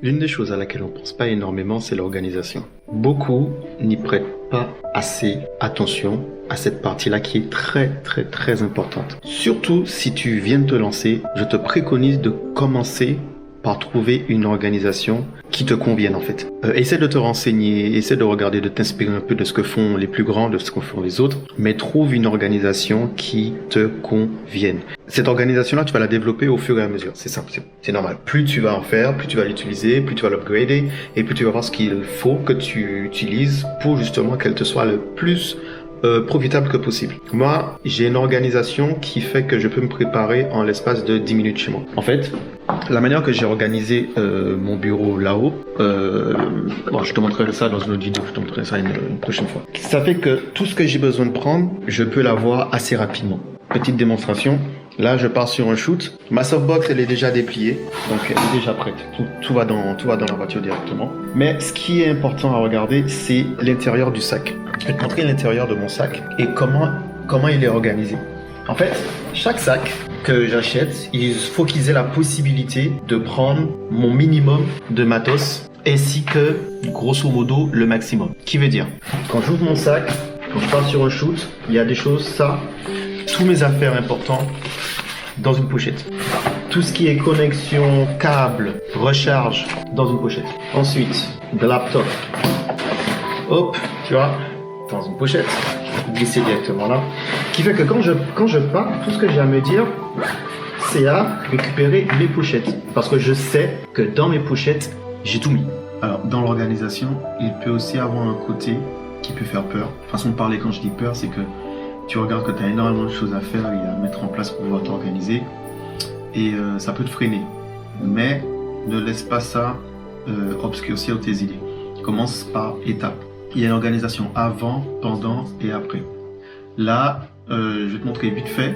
L'une des choses à laquelle on pense pas énormément, c'est l'organisation. Beaucoup n'y prêtent pas assez attention à cette partie-là qui est très importante. Surtout si tu viens de te lancer, je te préconise de commencer par trouver une organisation qui te convienne en fait. Essaie de te renseigner, essaie de regarder, de t'inspirer un peu de ce que font les plus grands, de ce que font les autres, mais trouve une organisation qui te convienne. Cette organisation-là, tu vas la développer au fur et à mesure. C'est simple, c'est normal. Plus tu vas en faire, plus tu vas l'utiliser, plus tu vas l'upgrader, et plus tu vas voir ce qu'il faut que tu utilises pour justement qu'elle te soit le plus profitable que possible. Moi, j'ai une organisation qui fait que je peux me préparer en l'espace de 10 minutes chez moi. En fait, la manière que j'ai organisé mon bureau là-haut, bon, je te montrerai ça dans une autre vidéo, je te montrerai ça une prochaine fois. Ça fait que tout ce que j'ai besoin de prendre, je peux l'avoir assez rapidement. Petite démonstration. Là, je pars sur un shoot. Ma softbox, elle est déjà dépliée, donc elle est déjà prête. Tout va dans la voiture directement. Mais ce qui est important à regarder, c'est l'intérieur du sac. Je vais te montrer l'intérieur de mon sac et comment il est organisé. En fait, chaque sac que j'achète, il faut qu'ils aient la possibilité de prendre mon minimum de matos ainsi que, grosso modo, le maximum. Qui veut dire, quand j'ouvre mon sac, quand je pars sur un shoot, il y a des choses, ça, tous mes affaires importantes dans une pochette. Tout ce qui est connexion, câble, recharge dans une pochette. Ensuite, de laptop. Hop, tu vois, dans une pochette. Glisser directement là. Qui fait que quand je pars, tout ce que j'ai à me dire, c'est à récupérer mes pochettes. Parce que je sais que dans mes pochettes, j'ai tout mis. Alors, dans l'organisation, il peut aussi avoir un côté qui peut faire peur. Façon de parler, quand je dis peur, c'est que tu regardes que tu as énormément de choses à faire et à mettre en place pour pouvoir t'organiser. Et ça peut te freiner. Mais ne laisse pas ça obscurcir tes idées. Commence par étapes. Il y a une organisation avant, pendant et après. Là, je vais te montrer vite fait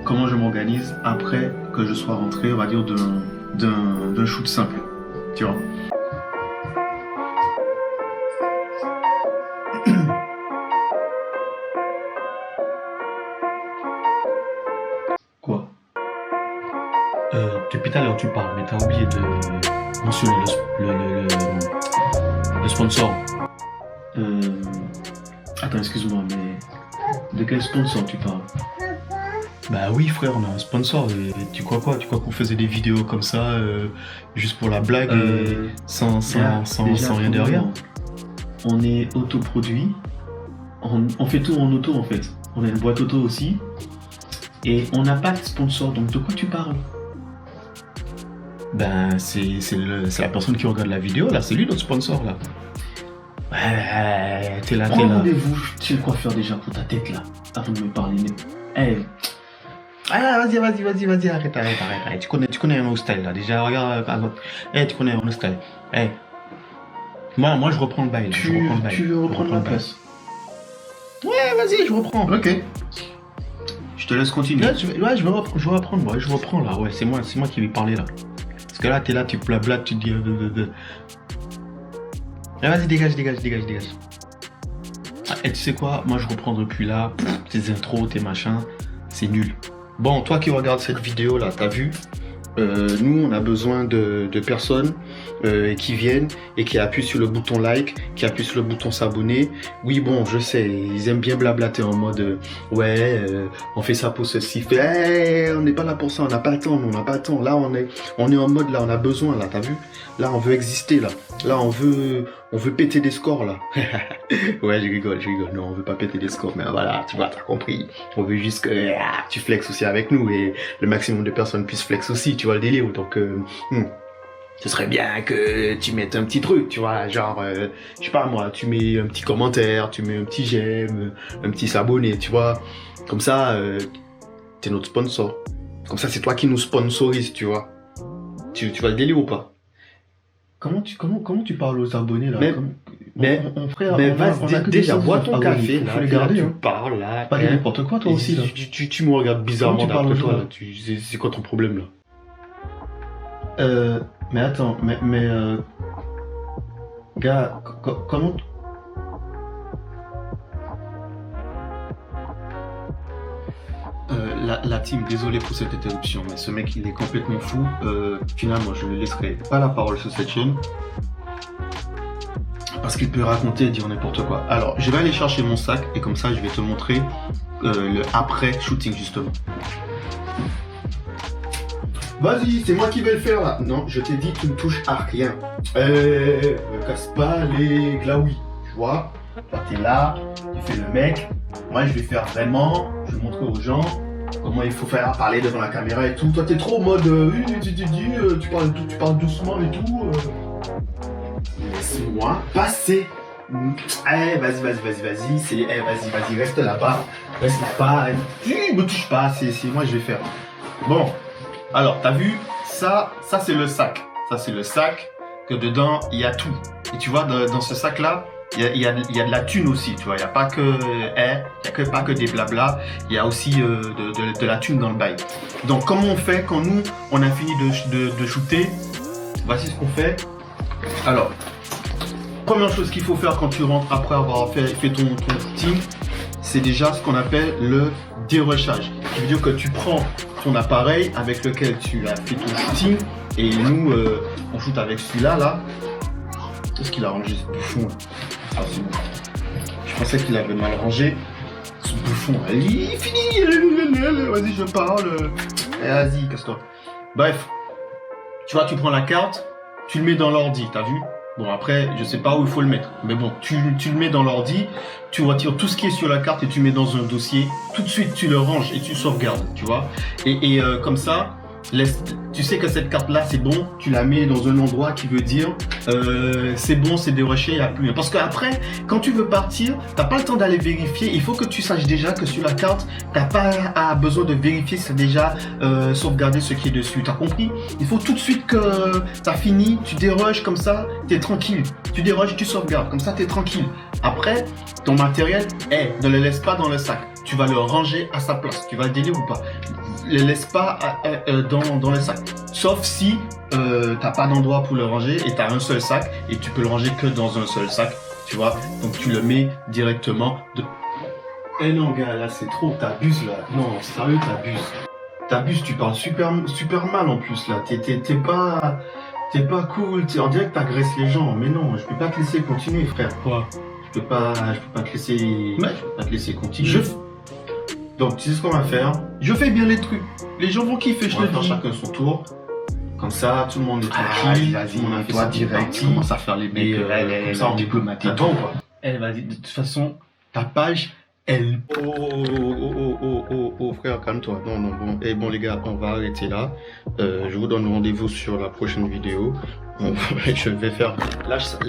comment je m'organise après que je sois rentré, on va dire, d'un shoot simple. Tu vois. Quoi? Depuis tout à l'heure tu parles, mais t'as oublié de mentionner le sponsor. Attends, excuse-moi, mais de quel sponsor tu parles? Bah oui frère, on a un sponsor. Et tu crois quoi? Tu crois qu'on faisait des vidéos comme ça, juste pour la blague et sans rien derrière? On est autoproduit. On fait tout en auto en fait. On a une boîte auto aussi. Et on n'a pas de sponsor, donc de quoi tu parles? Ben c'est la personne qui regarde la vidéo là, c'est lui notre sponsor là. Ouais, t'es là. Rendez-vous chez le coiffeur déjà pour ta tête là, avant de me parler. Hey. Ah, vas-y, arrête. Tu connais un style là, déjà, regarde. Tu connais un style. Moi, je reprends le bail. Tu veux reprendre la place? Ouais, vas-y, je reprends. Ok. Je te laisse continuer. Ouais, je vais reprendre là. Ouais, c'est moi qui vais parler là. Parce que là, t'es là, tu blablates, tu te dis. Vas-y, dégage. Ah, et tu sais quoi? Moi, je reprends depuis là. Tes intros, tes machins, c'est nul. Bon, toi qui regardes cette vidéo là, t'as vu, nous on a besoin de personnes qui viennent et qui appuient sur le bouton like, qui appuient sur le bouton s'abonner. Oui bon, je sais, ils aiment bien blablater en mode on fait ça pour ceci, on n'est pas là pour ça, on n'a pas le temps, là on est en mode là, on a besoin là, t'as vu, là on veut exister là on veut péter des scores là. Ouais, je rigole, non on veut pas péter des scores, mais voilà, tu vois, t'as compris, on veut juste que tu flexes aussi avec nous et le maximum de personnes puissent flex aussi, tu vois le délire, donc ce serait bien que tu mettes un petit truc, tu vois, genre, je sais pas moi, tu mets un petit commentaire, tu mets un petit j'aime, un petit s'abonner, tu vois, comme ça, t'es notre sponsor, comme ça c'est toi qui nous sponsorise, tu vois, tu vois le délire ou pas? Comment tu parles aux abonnés là? Mais vas-y, déjà, bois ton café, là, faut les garder, tu parles là. Pas n'importe quoi toi aussi là. Tu me regardes bizarrement d'après toi, là. C'est quoi ton problème là? Mais attends, gars, comment... la team, désolé pour cette interruption, mais ce mec il est complètement fou. Finalement, je lui laisserai pas la parole sur cette chaîne. Parce qu'il peut raconter et dire n'importe quoi. Alors, je vais aller chercher mon sac et comme ça, je vais te montrer le après shooting justement. Vas-y, c'est moi qui vais le faire là. Non, je t'ai dit, tu ne touches à rien. Me casse pas les glaouis, tu vois. Toi, t'es là, tu fais le mec. Moi, je vais faire vraiment, je vais montrer aux gens comment il faut faire parler devant la caméra et tout. Toi, t'es trop en mode, tu parles doucement et tout. Laisse-moi passer. Vas-y, vas-y, reste là-bas. Reste là-bas. Me touche pas, c'est moi, je vais faire. Bon. Alors, t'as vu, ça c'est le sac. Ça, c'est le sac que dedans, il y a tout. Et tu vois, dans ce sac-là, il y a de la thune aussi, tu vois. Il n'y a pas pas que des blabla. Il y a aussi de la thune dans le bail. Donc, comment on fait quand nous, on a fini de shooter? Voici ce qu'on fait. Alors, première chose qu'il faut faire quand tu rentres après avoir fait ton shooting, c'est déjà ce qu'on appelle le dérushage. Qui veut dire que tu prends ton appareil avec lequel tu as fait ton shooting et nous on shoot avec celui-là là. Qu'est-ce qu'il a rangé ce bouffon là? Ah, c'est bon. Je pensais qu'il avait mal rangé ce bouffon là. Il est fini. Vas-y, je parle. Vas-y, casse-toi. Bref, tu vois, tu prends la carte, tu le mets dans l'ordi, t'as vu? Bon, après, je sais pas où il faut le mettre. Mais bon, tu le mets dans l'ordi, tu retires tout ce qui est sur la carte et tu mets dans un dossier. Tout de suite, tu le ranges et tu sauvegardes, tu vois. Et comme ça, tu sais que cette carte-là, c'est bon. Tu la mets dans un endroit qui veut dire c'est bon, c'est dérushé, il n'y a plus. Parce qu'après, quand tu veux partir, t'as pas le temps d'aller vérifier. Il faut que tu saches déjà que sur la carte, t'as pas besoin de vérifier si c'est déjà sauvegardé ce qui est dessus. T'as compris? Il faut tout de suite que t'as fini, tu dérushes comme ça, t'es tranquille. Tu dérushes, tu sauvegardes, comme ça t'es tranquille. Après, ton matériel, ne le laisse pas dans le sac. Tu vas le ranger à sa place. Tu vas le délire ou pas? Le laisse pas dans le sac. Sauf si t'as pas d'endroit pour le ranger et t'as un seul sac et tu peux le ranger que dans un seul sac. Tu vois? Donc tu le mets directement de... Eh non gars, là c'est trop, t'abuses là. Non, sérieux, t'abuses, tu parles super mal en plus là. T'es pas cool, on dirait que t'agresses les gens. Mais non, je peux pas te laisser continuer frère. Quoi? Je peux pas te laisser continuer. Donc, tu sais ce qu'on va faire? Je fais bien les trucs. Les gens vont kiffer, je te dis. Chacun son tour. Comme ça, tout le monde est tranquille. Vas-y, on a fait toi ça direct. Tu commences à faire les mecs. Comme ça, on diplomatique. Attends, quoi. Vas-y, de toute façon, ta page, elle... Oh, frère, calme-toi. Non, bon. Bon, les gars, on va arrêter là. Je vous donne rendez-vous sur la prochaine vidéo. Je vais faire. Lâche ça.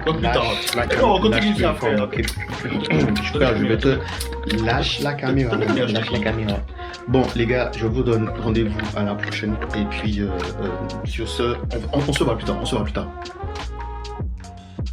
Quoi plus tard? Non, on continue à faire. Ok. Je vais te. Lâche la caméra. Bon, les gars, je vous donne rendez-vous à la prochaine. Et puis, sur ce, on se voit plus tard.